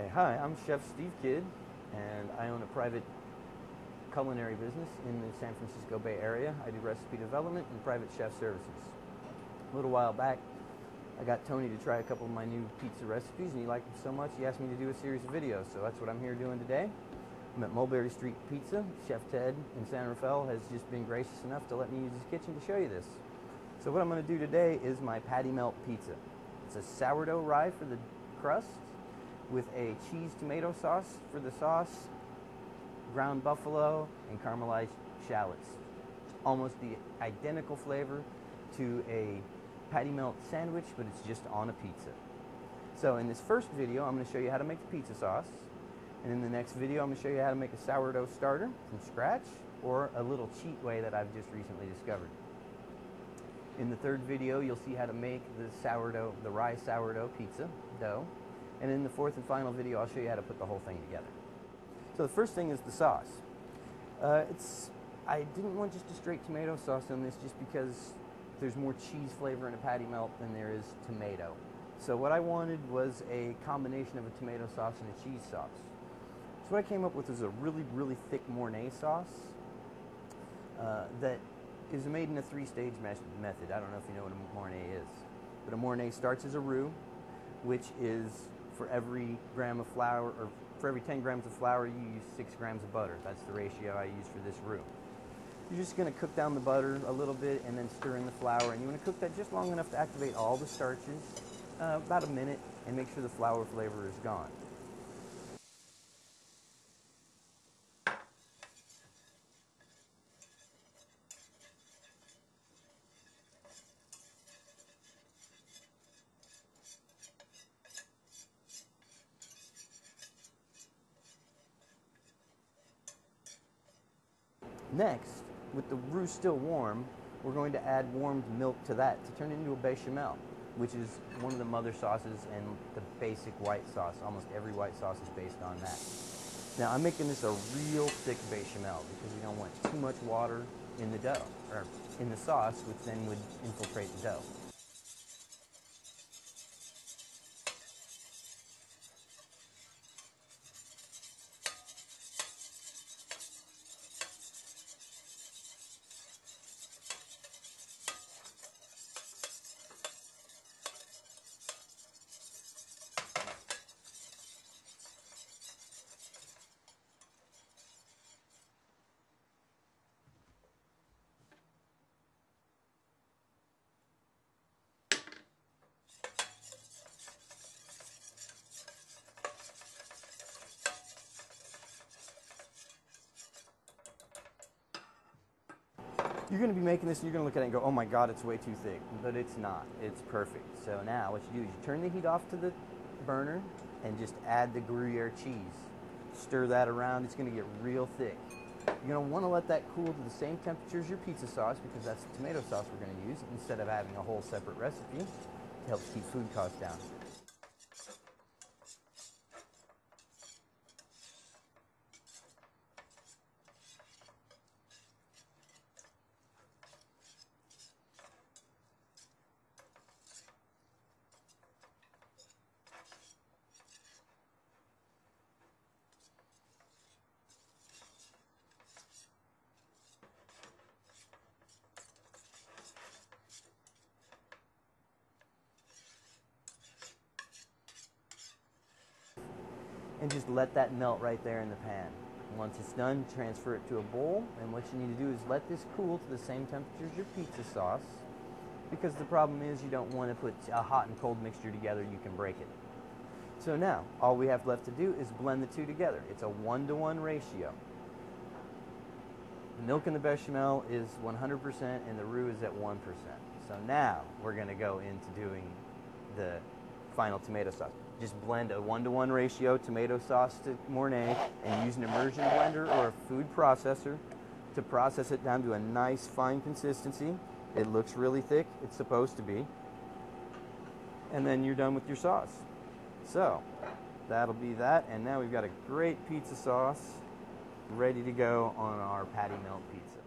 Okay, hi, I'm Chef Steve Kidd, and I own a private culinary business in the San Francisco Bay Area. I do recipe development and private chef services. A little while back, I got Tony to try a couple of my new pizza recipes, and he liked them so much he asked me to do a series of videos, so that's what I'm here doing today. I'm at Mulberry Street Pizza. Chef Ted in San Rafael has just been gracious enough to let me use his kitchen to show you this. So what I'm going to do today is my patty melt pizza. It's a sourdough rye for the crust, with a cheese tomato sauce for the sauce, ground buffalo, and caramelized shallots. It's almost the identical flavor to a patty melt sandwich, but it's just on a pizza. So in this first video, I'm going to show you how to make the pizza sauce. And in the next video, I'm going to show you how to make a sourdough starter from scratch, or a little cheat way that I've just recently discovered. In the third video, you'll see how to make the rye sourdough pizza dough. And in the fourth and final video, I'll show you how to put the whole thing together. So the first thing is the sauce. I didn't want just a straight tomato sauce on this just because there's more cheese flavor in a patty melt than there is tomato. So what I wanted was a combination of a tomato sauce and a cheese sauce. So what I came up with is a really, really thick Mornay sauce that is made in a three-stage method. I don't know if you know what a Mornay is, but a Mornay starts as a roux, which is for every gram of flour, or for every 10 grams of flour, you use 6 grams of butter. That's the ratio I use for this roux. You're just going to cook down the butter a little bit and then stir in the flour, and you want to cook that just long enough to activate all the starches, about a minute, and make sure the flour flavor is gone. Next, with the roux still warm, we're going to add warmed milk to that to turn it into a bechamel, which is one of the mother sauces and the basic white sauce. Almost every white sauce is based on that. Now, I'm making this a real thick bechamel because we don't want too much water in the dough, or in the sauce, which then would infiltrate the dough. You're going to be making this and you're going to look at it and go, oh my God, it's way too thick. But it's not. It's perfect. So now what you do is you turn the heat off to the burner and just add the Gruyere cheese. Stir that around. It's going to get real thick. You're going to want to let that cool to the same temperature as your pizza sauce, because that's the tomato sauce we're going to use, instead of having a whole separate recipe. It helps keep food costs down. And just let that melt right there in the pan. Once it's done, transfer it to a bowl, and what you need to do is let this cool to the same temperature as your pizza sauce, because the problem is you don't want to put a hot and cold mixture together. You can break it. So now, all we have left to do is blend the two together. It's a 1-to-1 ratio. The milk in the bechamel is 100% and the roux is at 1%. So now we're going to go into doing the final tomato sauce. Just blend a 1-to-1 ratio tomato sauce to Mornay, and use an immersion blender or a food processor to process it down to a nice fine consistency. It looks really thick. It's supposed to be. And then you're done with your sauce. So that'll be that. And now we've got a great pizza sauce ready to go on our patty melt pizza.